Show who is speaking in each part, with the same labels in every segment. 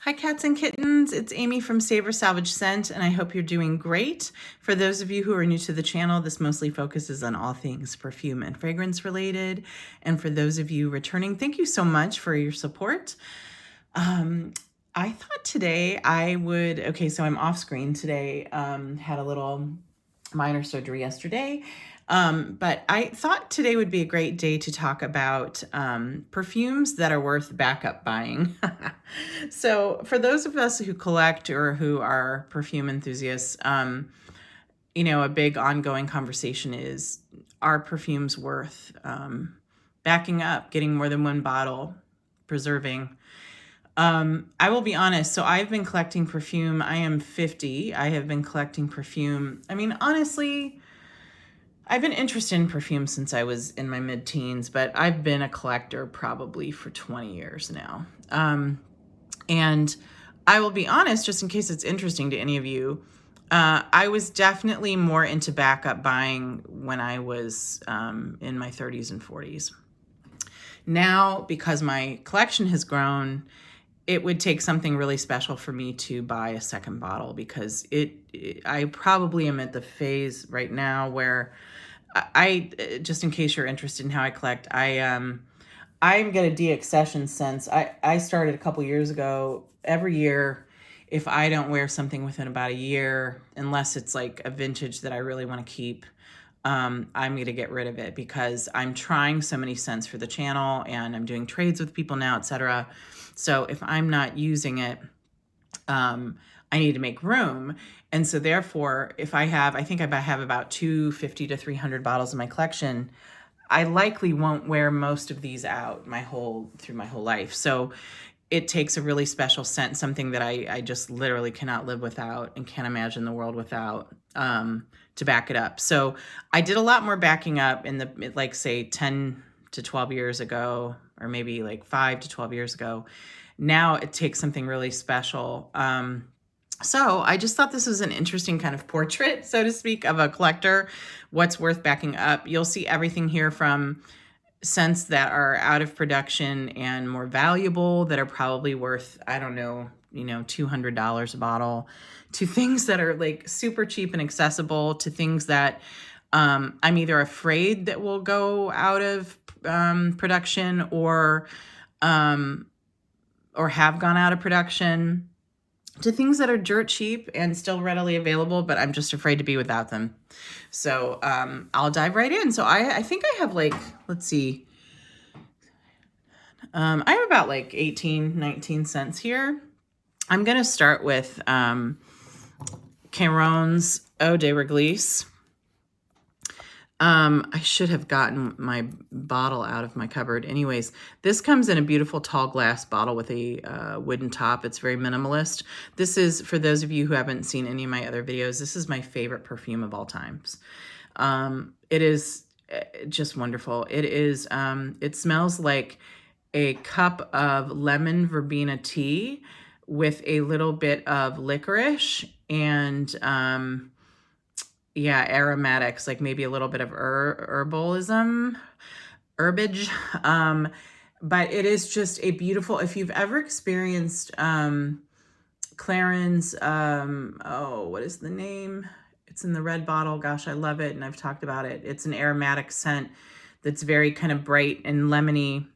Speaker 1: Hi cats and kittens, it's Amy from Savor Salvage Scent, and I hope you're doing great. For those of you who are new to the channel, this mostly focuses on all things perfume and fragrance related. And for those of you returning, thank you so much for your support. I thought today I would, so I'm off screen today, had a little minor surgery yesterday. But I thought today would be a great day to talk about perfumes that are worth backup buying. So for those of us who collect or who are perfume enthusiasts, a big ongoing conversation is, are perfumes worth backing up, getting more than one bottle, preserving? I will be honest. So I've been collecting perfume. I am 50. I have been collecting perfume. I mean, honestly, I've been interested in perfume since I was in my mid-teens, but I've been a collector probably for 20 years now. And I will be honest, just in case it's interesting to any of you, I was definitely more into backup buying when I was in my 30s and 40s. Now, because my collection has grown, it would take something really special for me to buy a second bottle, because I probably am at the phase right now where I just in case you're interested in how I collect, I'm going to de-accession scents. I started a couple years ago. Every year, if I don't wear something within about a year, unless it's like a vintage that I really want to keep, I'm going to get rid of it, because I'm trying so many scents for the channel and I'm doing trades with people now, etc. So if I'm not using it, I need to make room. And so therefore, if I think I have about 250 to 300 bottles in my collection, I likely won't wear most of these out through my whole life. So it takes a really special scent, something that I just literally cannot live without and can't imagine the world without, to back it up. So I did a lot more backing up in like say 10 to 12 years ago, or maybe like 5 to 12 years ago. Now it takes something really special. So I just thought this was an interesting kind of portrait, so to speak, of a collector, what's worth backing up. You'll see everything here from scents that are out of production and more valuable, that are probably worth, I don't know, $200 a bottle, to things that are like super cheap and accessible, to things that I'm either afraid that will go out of production or have gone out of production, to things that are dirt cheap and still readily available, but I'm just afraid to be without them. So I'll dive right in. So I think I have like, let's see, I have about like 18, 19 cents here. I'm going to start with Clarins Eau de Réglisse. I should have gotten my bottle out of my cupboard. Anyways, this comes in a beautiful tall glass bottle with a wooden top. It's very minimalist. This is, for those of you who haven't seen any of my other videos, this is my favorite perfume of all times. It is just wonderful. It is, it smells like a cup of lemon verbena tea with a little bit of licorice and, aromatics, like maybe a little bit of herbage. But it is just a beautiful, if you've ever experienced Clarins, what is the name? It's in the red bottle. Gosh, I love it. And I've talked about it. It's an aromatic scent that's very kind of bright and lemony.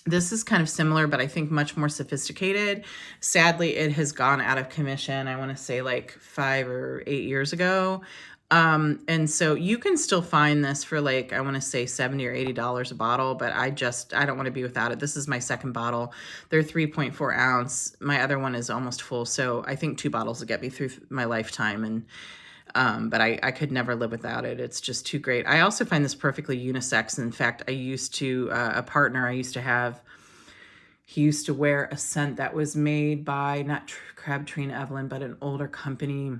Speaker 1: This is kind of similar, but I think much more sophisticated. Sadly, it has gone out of commission, I want to say like 5 or 8 years ago. And so you can still find this for like, I want to say $70 or $80 a bottle, but I don't want to be without it. This is my second bottle. They're 3.4 ounce. My other one is almost full. So I think 2 bottles will get me through my lifetime. And, but I could never live without it. It's just too great. I also find this perfectly unisex. In fact, I used to, a partner I used to have, he used to wear a scent that was made by not Crabtree and Evelyn, but an older company.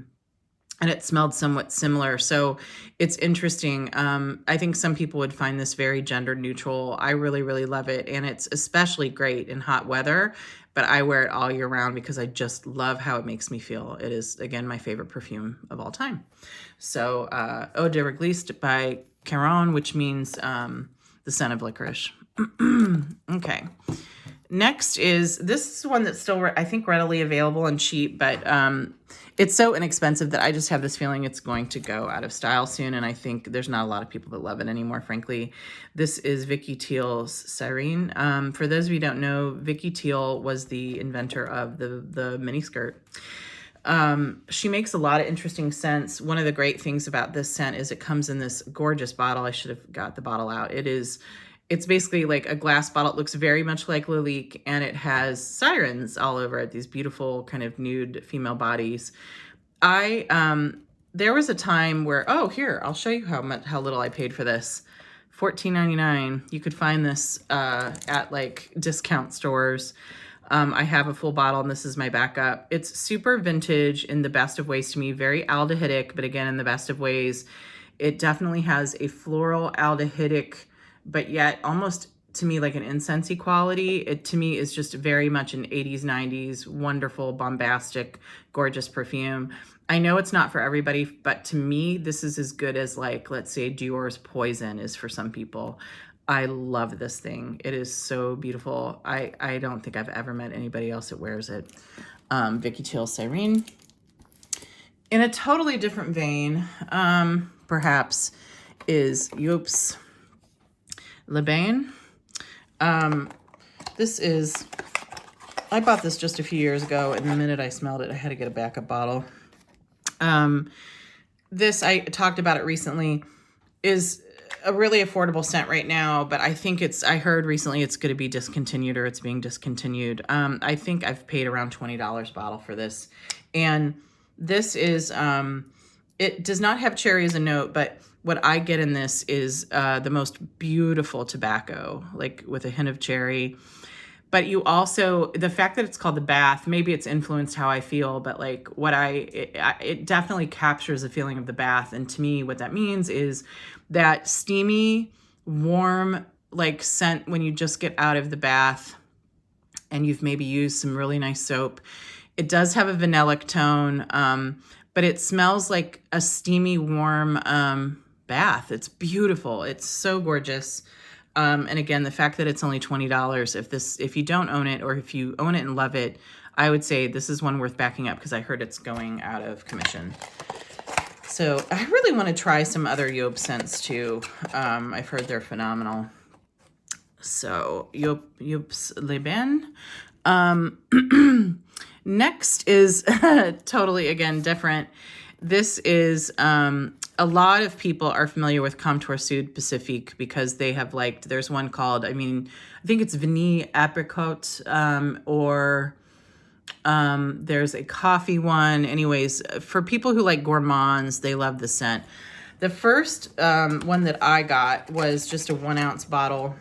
Speaker 1: And it smelled somewhat similar. So it's interesting. I think some people would find this very gender neutral. I really, really love it. And it's especially great in hot weather, but I wear it all year round because I just love how it makes me feel. It is, again, my favorite perfume of all time. So Eau de Réglisse by Clarins, which means the scent of licorice. Okay. Next is, this is one that's still, I think, readily available and cheap, but it's so inexpensive that I just have this feeling it's going to go out of style soon, and I think there's not a lot of people that love it anymore, frankly. This is Vicky Teal's Cyrene. For those of you who don't know, Vicky Teal was the inventor of the miniskirt. She makes a lot of interesting scents. One of the great things about this scent is it comes in this gorgeous bottle. I should have got the bottle out. It's basically like a glass bottle. It looks very much like Lalique, and it has sirens all over it, these beautiful kind of nude female bodies. There was a time where, oh, here, I'll show you how little I paid for this. $14.99. You could find this at like discount stores. I have a full bottle, and this is my backup. It's super vintage in the best of ways to me, very aldehydic, but again, in the best of ways. It definitely has a floral aldehydic, but yet almost to me like an incensey quality. It to me is just very much an 80s, 90s, wonderful, bombastic, gorgeous perfume. I know it's not for everybody, but to me, this is as good as, like, let's say Dior's Poison is for some people. I love this thing. It is so beautiful. I don't think I've ever met anybody else that wears it. Vicky Teal Cyrene. In a totally different vein, perhaps, is Yoops Le Bain. This is, I bought this just a few years ago, and the minute I smelled it, I had to get a backup bottle. This, I talked about it recently, is a really affordable scent right now, but I think I heard recently it's going to be discontinued, or it's being discontinued. I think I've paid around $20 a bottle for this. And this is, it does not have cherry as a note, but what I get in this is the most beautiful tobacco, like with a hint of cherry. But you also, the fact that it's called the bath, maybe it's influenced how I feel, but like it definitely captures the feeling of the bath. And to me, what that means is that steamy, warm, like scent when you just get out of the bath and you've maybe used some really nice soap. It does have a vanillic tone, but it smells like a steamy, warm bath. It's beautiful. It's so gorgeous. And again, the fact that it's only $20, if you don't own it, or if you own it and love it, I would say this is one worth backing up, because I heard it's going out of commission. So I really want to try some other Job scents too. I've heard they're phenomenal. So Job's Le Bain. Next is totally, again, different. This is, a lot of people are familiar with Comptoir Sud Pacifique because they have liked, there's one called, I think it's Vanille Apricot, or there's a coffee one. Anyways, for people who like gourmands, they love the scent. The first one that I got was just a 1 ounce bottle,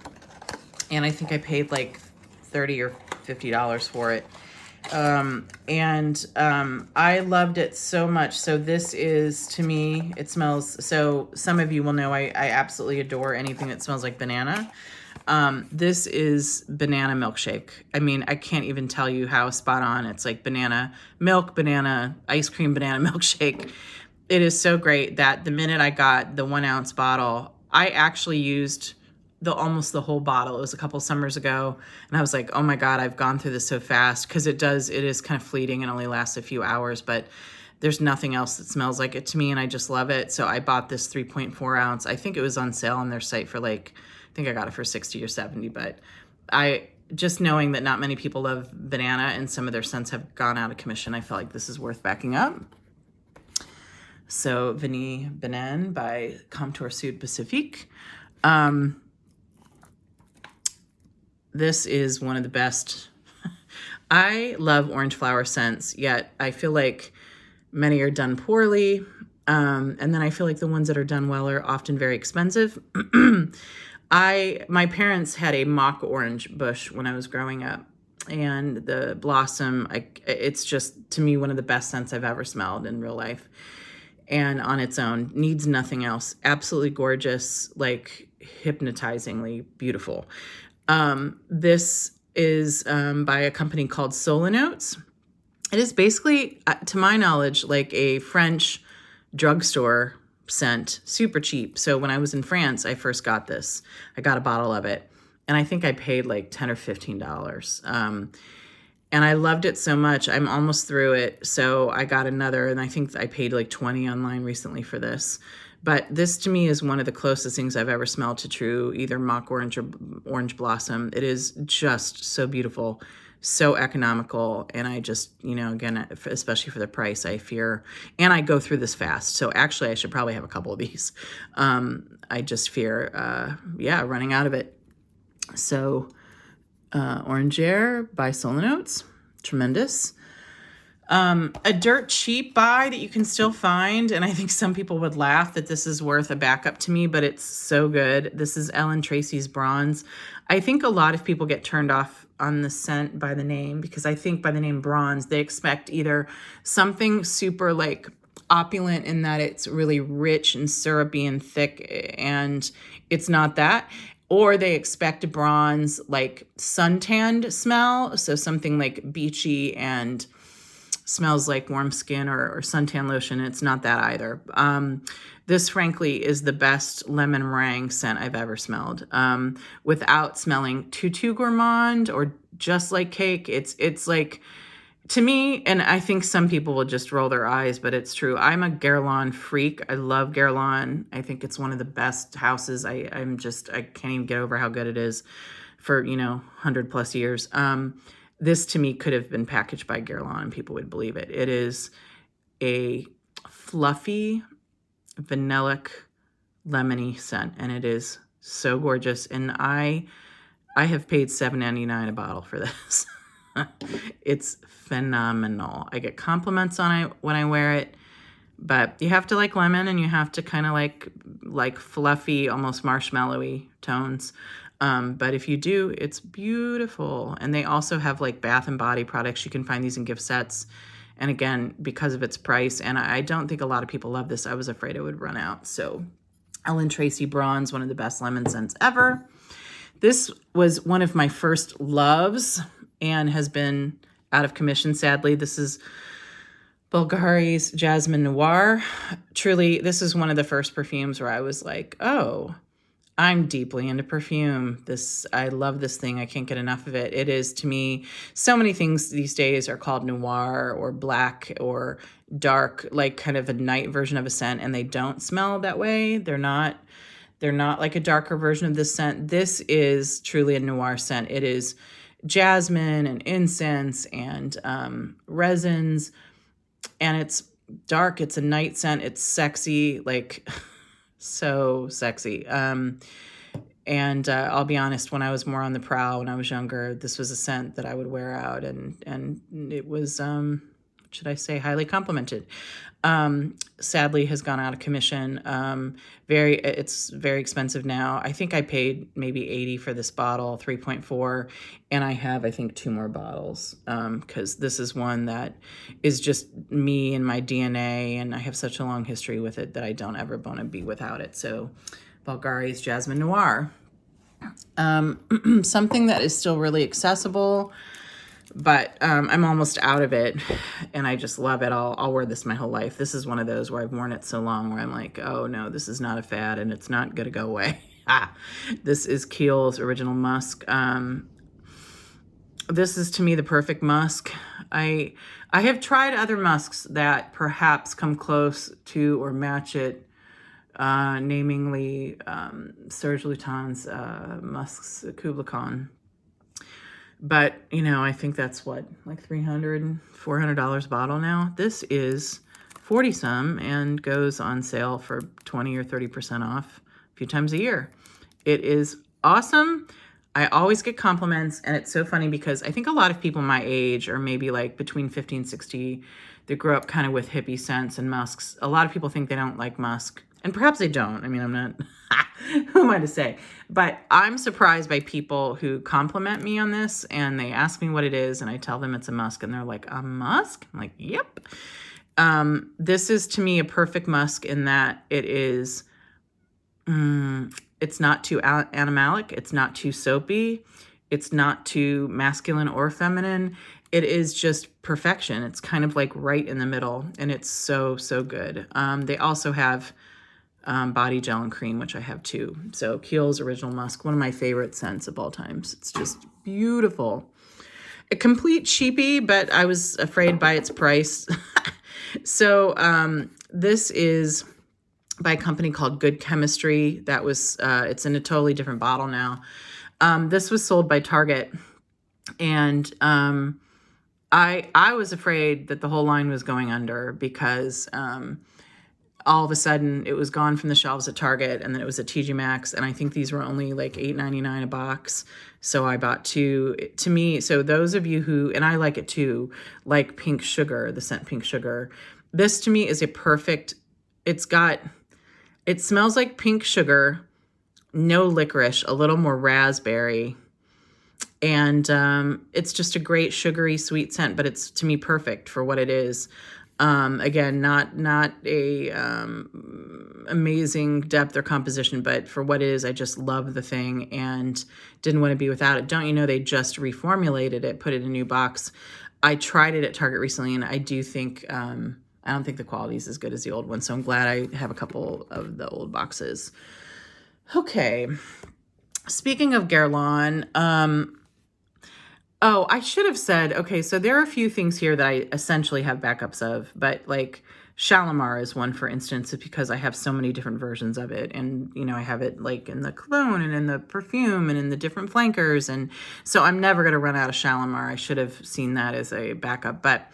Speaker 1: and I think I paid like $30 or $50 for it. I loved it so much. So this is, to me, it smells, so some of you will know I absolutely adore anything that smells like banana. This is banana milkshake. I can't even tell you how spot on. It's like banana milk, banana ice cream, banana milkshake. It is so great that the minute I got the 1 ounce bottle, I actually used almost the whole bottle. It was a couple summers ago, and I was like, oh my God, I've gone through this so fast, because it is kind of fleeting and only lasts a few hours, but there's nothing else that smells like it to me, and I just love it. So I bought this 3.4 ounce. I think it was on sale on their site for like, I think I got it for 60 or 70, but just knowing that not many people love banana and some of their scents have gone out of commission, I felt like this is worth backing up. So Vanille Banane by Comptoir Sud Pacifique. This is one of the best. I love orange flower scents, yet I feel like many are done poorly. And then I feel like the ones that are done well are often very expensive. My parents had a mock orange bush when I was growing up, and the blossom, it's just, to me, one of the best scents I've ever smelled in real life. And on its own, needs nothing else. Absolutely gorgeous, like hypnotizingly beautiful. This is by a company called Solanotes. It is basically, to my knowledge, like a French drugstore scent, super cheap. So when I was in France, I first got this. I got a bottle of it, And I think I paid like $10 or $15. And I loved it so much. I'm almost through it. So I got another, and I think I paid like 20 online recently for this. But this to me is one of the closest things I've ever smelled to true, either mock orange or orange blossom. It is just so beautiful, so economical. And I just, again, especially for the price, I fear, and I go through this fast. So actually I should probably have a couple of these. I just fear, running out of it. So Orange Air by Solar Notes, tremendous. A dirt cheap buy that you can still find, and I think some people would laugh that this is worth a backup to me, but it's so good. This is Ellen Tracy's Bronze. I think a lot of people get turned off on the scent by the name, because I think by the name Bronze, they expect either something super like opulent in that it's really rich and syrupy and thick, and it's not that. Or they expect a bronze, like suntanned smell. So something like beachy and smells like warm skin or suntan lotion. It's not that either. This, frankly, is the best lemon meringue scent I've ever smelled. Without smelling too gourmand or just like cake. It's like, to me, and I think some people will just roll their eyes, but it's true. I'm a Guerlain freak. I love Guerlain. I think it's one of the best houses. I can't even get over how good it is for, 100 plus years. This to me could have been packaged by Guerlain and people would believe it. It is a fluffy, vanillic, lemony scent, and it is so gorgeous. And I have paid $7.99 a bottle for this. It's phenomenal. I get compliments on it when I wear it, but you have to like lemon, and you have to kind of like fluffy, almost marshmallowy tones. But if you do, it's beautiful. And they also have like bath and body products. You can find these in gift sets. And again, because of its price, and I don't think a lot of people love this, I was afraid it would run out. So Ellen Tracy Bronze, one of the best lemon scents ever. This was one of my first loves and has been out of commission, sadly. This is Bulgari's Jasmine Noir. Truly, this is one of the first perfumes where I was like, oh, I'm deeply into perfume. I love this thing. I can't get enough of it. It is, to me, so many things these days are called noir or black or dark, like kind of a night version of a scent, and they don't smell that way. They're not like a darker version of this scent. This is truly a noir scent. It is jasmine and incense and resins, and it's dark. It's a night scent. It's sexy, like so sexy. And I'll be honest, when I was more on the prowl, when I was younger, this was a scent that I would wear out, and it was, should I say, highly complimented. Sadly has gone out of commission. It's very expensive now. I think I paid maybe $80 for this bottle, 3.4, and I have, I think, 2 more bottles, because this is one that is just me and my DNA, and I have such a long history with it that I don't ever want to be without it. So Bulgari's Jasmine Noir. Something that is still really accessible, but I'm almost out of it, and I just love it. I'll wear this my whole life. This is one of those where I've worn it so long where I'm like, oh no, this is not a fad, and it's not going to go away. This is Kiehl's Original Musk. This is, to me, the perfect musk. I have tried other musks that perhaps come close to or match it, namely Serge Lutens' Musk's Kubla Khan. But, I think that's what, like $300, $400 a bottle now. This is 40 some and goes on sale for 20 or 30% off a few times a year. It is awesome. I always get compliments, and it's so funny because I think a lot of people my age, or maybe like between 50 and 60, that grew up kind of with hippie scents and musks. A lot of people think they don't like musk, and perhaps they don't. I mean, I'm not, who am I to say? But I'm surprised by people who compliment me on this, and they ask me what it is, and I tell them it's a musk, and they're like, a musk? I'm like, yep. This is, to me, a perfect musk in that it is, it's not too animalic, it's not too soapy, it's not too masculine or feminine. It is just perfection. It's kind of like right in the middle, and it's so, so good. They also have body gel and cream, which I have too. So Kiehl's Original Musk, one of my favorite scents of all times. It's just beautiful. A complete cheapie, but I was afraid by its price. So this is by a company called Good Chemistry. That was, it's in a totally different bottle now. This was sold by Target, and I was afraid that the whole line was going under because all of a sudden it was gone from the shelves at Target, and then it was at TJ Maxx, and I think these were only like $8.99 a box. So I bought two. To me, so those of you who, and I like it too, like Pink Sugar, the scent Pink Sugar, this to me is a perfect, it smells like pink sugar, no licorice, a little more raspberry, and it's just a great sugary sweet scent, but it's to me perfect for what it is. Again, not a amazing depth or composition, but for what it is, I just love the thing and didn't want to be without it. Don't you know, they just reformulated it, put it in a new box. I tried it at Target recently, and I do think, I don't think the quality is as good as the old one, so I'm glad I have a couple of the old boxes. Okay, speaking of Guerlain, oh, I should have said, okay, so there are a few things here that I essentially have backups of, but like Shalimar is one, for instance, because I have so many different versions of it. And, you know, I have it like in the cologne and in the perfume and in the different flankers. And so I'm never going to run out of Shalimar. I should have seen that as a backup. But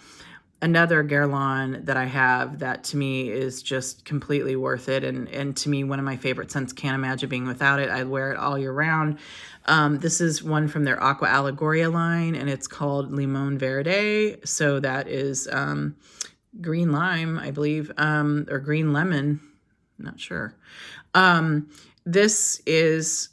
Speaker 1: another Guerlain that I have that to me is just completely worth it. And to me, one of my favorite scents, can't imagine being without it. I wear it all year round. This is one from their Aqua Allegoria line, and it's called Limon Verde. So that is green lime, I believe, or green lemon. Not sure. This is,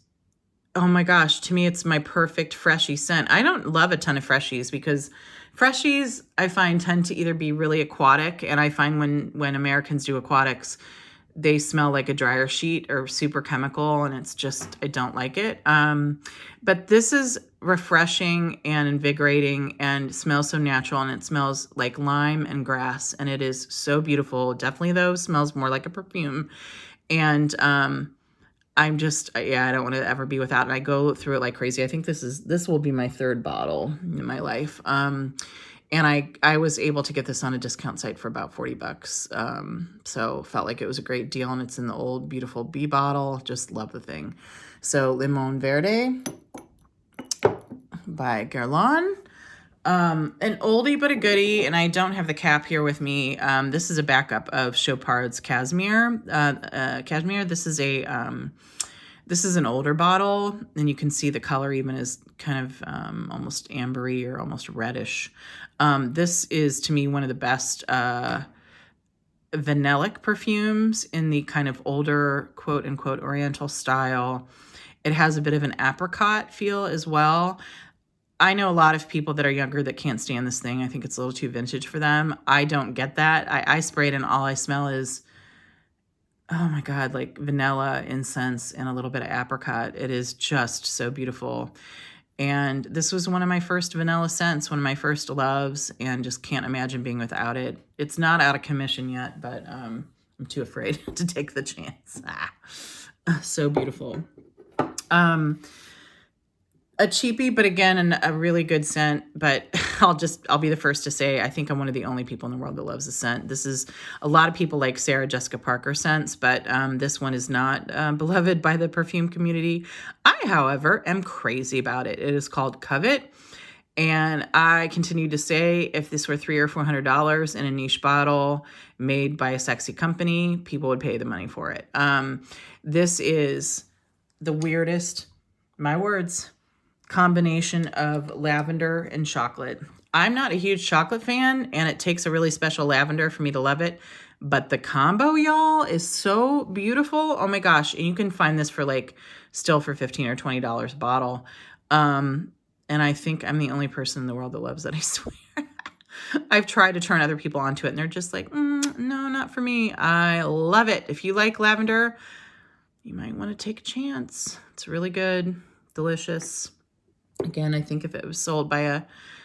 Speaker 1: oh my gosh, to me, it's my perfect freshy scent. I don't love a ton of freshies because freshies, I find, tend to either be really aquatic, and I find when Americans do aquatics, they smell like a dryer sheet or super chemical, and it's just, I don't like it. But this is refreshing and invigorating and smells so natural, and it smells like lime and grass, and it is so beautiful. Definitely, though, smells more like a perfume. And I'm just, yeah, I don't want to ever be without it. I go through it like crazy. I think this will be my third bottle in my life. And I was able to get this on a discount site for about $40. So felt like it was a great deal, and it's in the old beautiful B bottle. Just love the thing. So Limon Verde by Guerlain. An oldie but a goodie, and I don't have the cap here with me. This is a backup of Chopard's Cashmere. Cashmere. This is an older bottle, and you can see the color even is kind of almost ambery or almost reddish. This is, to me, one of the best vanillic perfumes in the kind of older, quote-unquote, oriental style. It has a bit of an apricot feel as well. I know a lot of people that are younger that can't stand this thing. I think it's a little too vintage for them. I don't get that. I spray it, and all I smell is, oh my God, like vanilla, incense, and a little bit of apricot. It is just so beautiful. And this was one of my first vanilla scents, one of my first loves, and just can't imagine being without it. It's not out of commission yet, but I'm too afraid to take the chance. So beautiful. A cheapie, but again, a really good scent. But I'll be the first to say, I think I'm one of the only people in the world that loves the scent. This is, a lot of people like Sarah Jessica Parker scents, but this one is not beloved by the perfume community. I, however, am crazy about it. It is called Coveted. And I continue to say, if this were $300 or $400 in a niche bottle made by a sexy company, people would pay the money for it. This is the weirdest, my words, combination of lavender and chocolate. I'm not a huge chocolate fan, and it takes a really special lavender for me to love it. But the combo, y'all, is so beautiful. Oh my gosh. And you can find this for still for $15 or $20 a bottle. And I think I'm the only person in the world that loves it, I swear. I've tried to turn other people onto it, and they're just like, no, not for me. I love it. If you like lavender, you might want to take a chance. It's really good, delicious. Again, I think if it was sold by a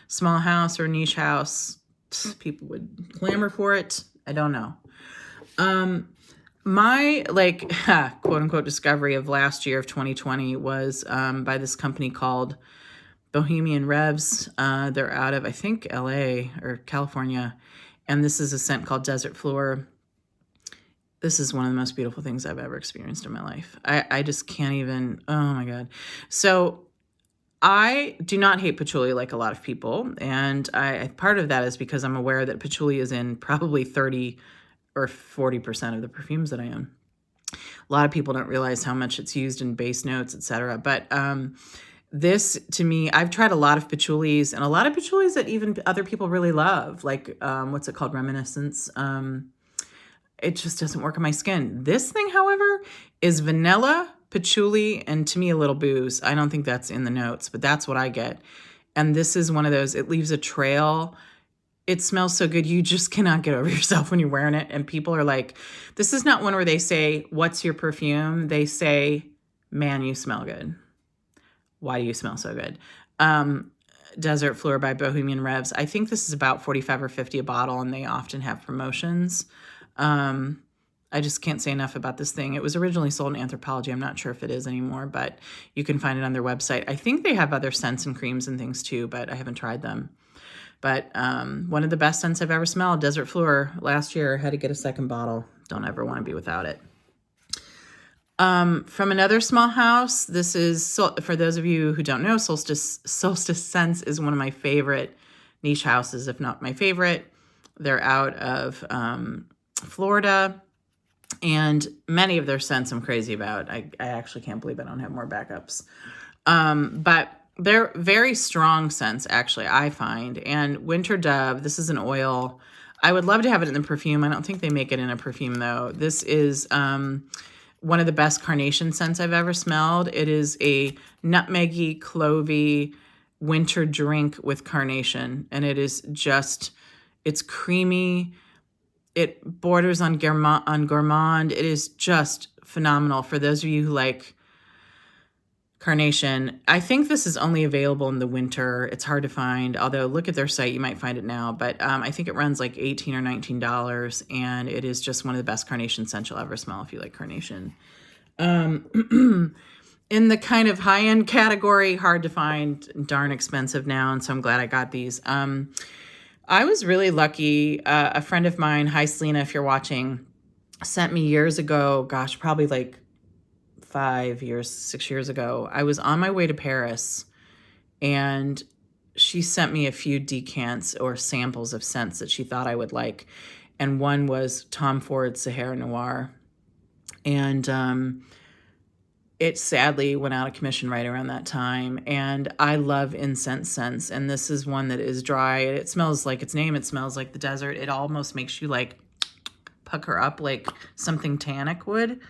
Speaker 1: small house or niche house, people would clamor for it. I don't know. My like quote unquote discovery of last year of 2020 was by this company called Bohemian Revs. They're out of, I think, LA or California. And this is a scent called Desert Floor. This is one of the most beautiful things I've ever experienced in my life. I just can't even, oh my God. So I do not hate patchouli like a lot of people. And part of that is because I'm aware that patchouli is in probably 30 or 40% of the perfumes that I own. A lot of people don't realize how much it's used in base notes, etc. But this, to me, I've tried a lot of patchoulis, and a lot of patchoulis that even other people really love, like what's it called, Reminiscence. It just doesn't work on my skin. This thing, however, is vanilla, patchouli, and to me a little booze. I don't think that's in the notes, but that's what I get. And this is one of those, it leaves a trail. It smells so good. You just cannot get over yourself when you're wearing it. And people are like, this is not one where they say, what's your perfume? They say, man, you smell good. Why do you smell so good? Desert Floor by Bohemian Revs. I think this is about 45 or 50 a bottle, and they often have promotions. I just can't say enough about this thing. It was originally sold in Anthropologie. I'm not sure if it is anymore, but you can find it on their website. I think they have other scents and creams and things too, but I haven't tried them. But one of the best scents I've ever smelled, Desert Floor. Last year, I had to get a second bottle. Don't ever want to be without it. From another small house, this is, for those of you who don't know, Solstice Scents is one of my favorite niche houses, if not my favorite. They're out of Florida, and many of their scents I'm crazy about. I actually can't believe I don't have more backups. But they're very strong scents, actually, I find. And Winter Dove, this is an oil. I would love to have it in the perfume. I don't think they make it in a perfume, though. This is one of the best carnation scents I've ever smelled. It is a nutmeggy, clovey winter drink with carnation. And it is just, it's creamy. It borders on gourmand. It is just phenomenal. For those of you who like carnation, I think this is only available in the winter. It's hard to find, although look at their site, you might find it now. But I think it runs like $18 or $19, and it is just one of the best carnation scents you'll ever smell if you like carnation. In the kind of high-end category, hard to find, darn expensive now, and so I'm glad I got these. I was really lucky. A friend of mine, hi Selena, if you're watching, sent me years ago, gosh, probably like 6 years ago. I was on my way to Paris, and she sent me a few decants or samples of scents that she thought I would like. And one was Tom Ford's Sahara Noir. And it sadly went out of commission right around that time. And I love incense scents. And this is one that is dry. It smells like its name. It smells like the desert. It almost makes you like pucker up like something tannic would.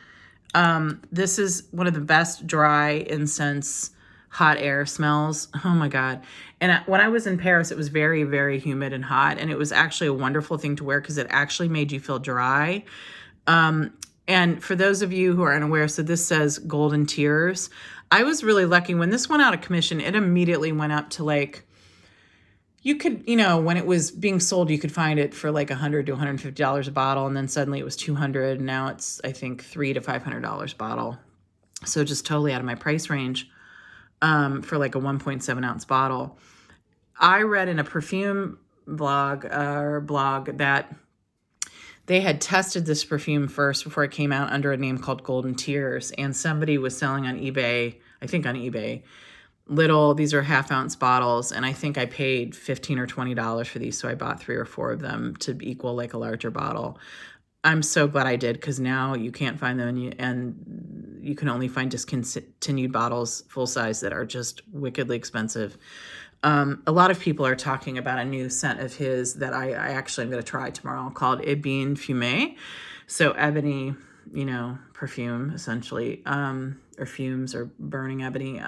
Speaker 1: This is one of the best dry incense hot air smells. Oh my God. And when I was in Paris, it was very, very humid and hot. And it was actually a wonderful thing to wear because it actually made you feel dry. And for those of you who are unaware, so this says Golden Tears. I was really lucky. When this went out of commission, it immediately went up to like, you could, when it was being sold, you could find it for like $100 to $150 a bottle. And then suddenly it was $200. And now it's, I think, $300 to $500 a bottle. So just totally out of my price range for like a 1.7 ounce bottle. I read in a perfume blog that they had tested this perfume first before it came out under a name called Golden Tears. And somebody was selling on eBay, I think on eBay, these are half-ounce bottles, and I think I paid $15 or $20 for these, so I bought 3 or 4 of them to equal like a larger bottle. I'm so glad I did, because now you can't find them, and you can only find discontinued bottles full size that are just wickedly expensive. A lot of people are talking about a new scent of his that I actually am going to try tomorrow called Ebene Fumé. So ebony, perfume essentially, or fumes or burning ebony.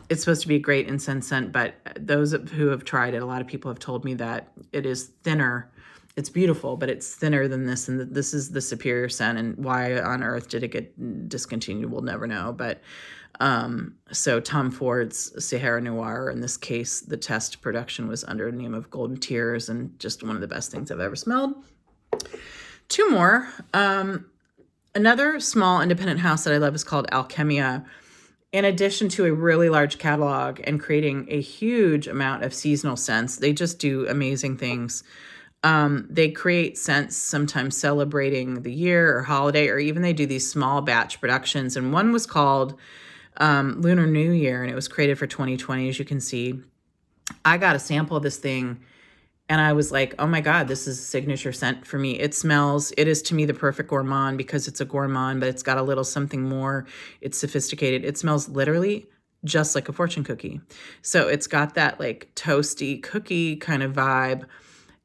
Speaker 1: It's supposed to be a great incense scent, but those who have tried it, a lot of people have told me that it is thinner. It's beautiful, but it's thinner than this, and this is the superior scent. And why on earth did it get discontinued, we'll never know. But so Tom Ford's Sahara Noir, in this case, the test production was under the name of Golden Tears, and just one of the best things I've ever smelled. 2 more. Another small independent house that I love is called Alchemia. In addition to a really large catalog and creating a huge amount of seasonal scents, they just do amazing things. They create scents sometimes celebrating the year or holiday, or even they do these small batch productions. And one was called Lunar New Year, and it was created for 2020, as you can see. I got a sample of this thing and I was like, oh my God, this is a signature scent for me. It is to me the perfect gourmand because it's a gourmand, but it's got a little something more. It's sophisticated. It smells literally just like a fortune cookie. So it's got that like toasty cookie kind of vibe.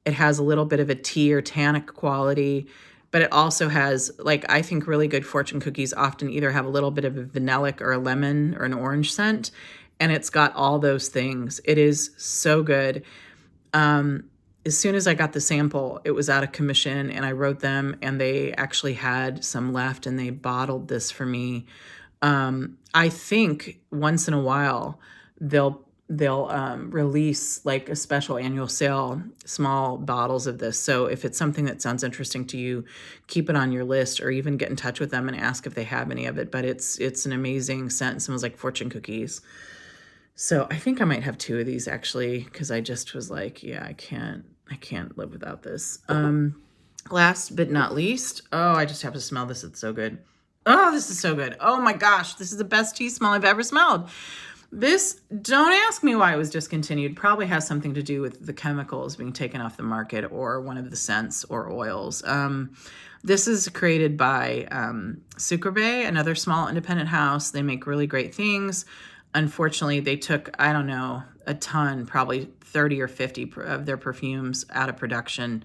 Speaker 1: It has a little bit of a tea or tannic quality, but it also has, like, I think really good fortune cookies often either have a little bit of a vanillic or a lemon or an orange scent, and it's got all those things. It is so good. As soon as I got the sample, it was out of commission, and I wrote them, and they actually had some left, and they bottled this for me. I think once in a while they'll release like a special annual sale, small bottles of this. So if it's something that sounds interesting to you, keep it on your list, or even get in touch with them and ask if they have any of it. But it's an amazing scent. It smells like fortune cookies. So I think I might have 2 of these actually, because I just was like, yeah, I can't live without this. Last but not least, oh, I just have to smell this. It's so good. Oh, this is so good. Oh my gosh, this is the best tea smell I've ever smelled. This, don't ask me why it was discontinued. Probably has something to do with the chemicals being taken off the market or one of the scents or oils. This is created by Sucre, another small independent house. They make really great things. Unfortunately, they took, I don't know, a ton, probably 30 or 50 of their perfumes out of production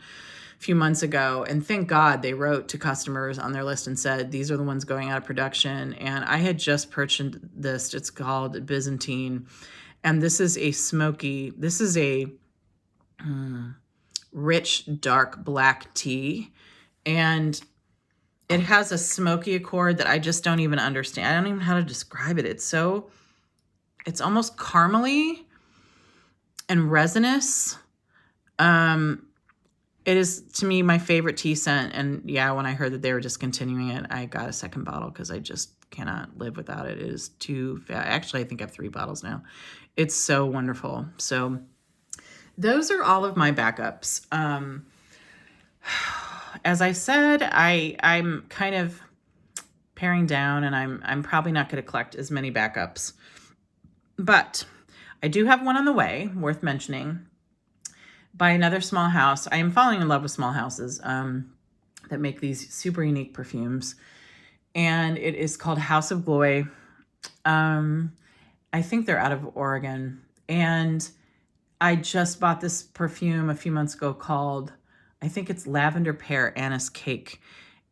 Speaker 1: a few months ago. And thank God they wrote to customers on their list and said, these are the ones going out of production. And I had just purchased this. It's called Byzantine. And this is a rich, dark black tea. And it has a smoky accord that I just don't even understand. I don't even know how to describe it. It's almost caramely and resinous. It is, to me, my favorite tea scent. And yeah, when I heard that they were discontinuing it, I got a second bottle because I just cannot live without it. It is too, actually, I think I have 3 bottles now. It's so wonderful. So those are all of my backups. As I said, I'm kind of paring down, and I'm probably not going to collect as many backups. But I do have one on the way, worth mentioning, by another small house. I am falling in love with small houses that make these super unique perfumes. And it is called House of Glowy. I think they're out of Oregon. And I just bought this perfume a few months ago called, I think it's Lavender Pear Anise Cake.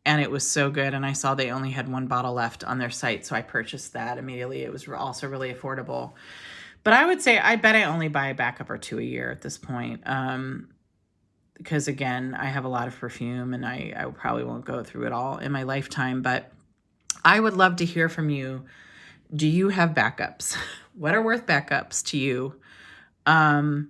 Speaker 1: And it was so good. And I saw they only had 1 bottle left on their site. So I purchased that immediately. It was also really affordable. But I would say, I bet I only buy a backup or 2 a year at this point. Because again, I have a lot of perfume and I probably won't go through it all in my lifetime. But I would love to hear from you. Do you have backups? What are worth backups to you? I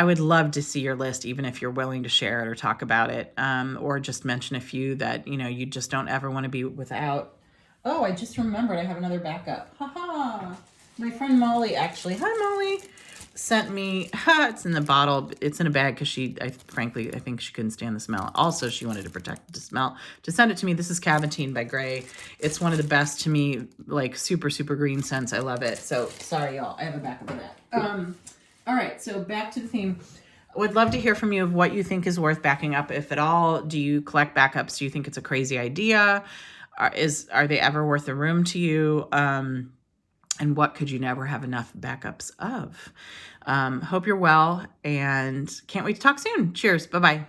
Speaker 1: would love to see your list, even if you're willing to share it or talk about it, or just mention a few that, you just don't ever want to be without. Oh, I just remembered I have another backup. Haha. My friend Molly, actually, hi Molly, sent me, it's in the bottle, it's in a bag because frankly, I think she couldn't stand the smell. Also, she wanted to protect the smell. To send it to me, this is Caventine by Grey. It's one of the best to me, like super, super green scents. I love it. So sorry, y'all, I have a backup of that. All right, so back to the theme. I would love to hear from you of what you think is worth backing up, if at all. Do you collect backups? Do you think it's a crazy idea? Are they ever worth the room to you? And what could you never have enough backups of? Hope you're well, and can't wait to talk soon. Cheers. Bye-bye.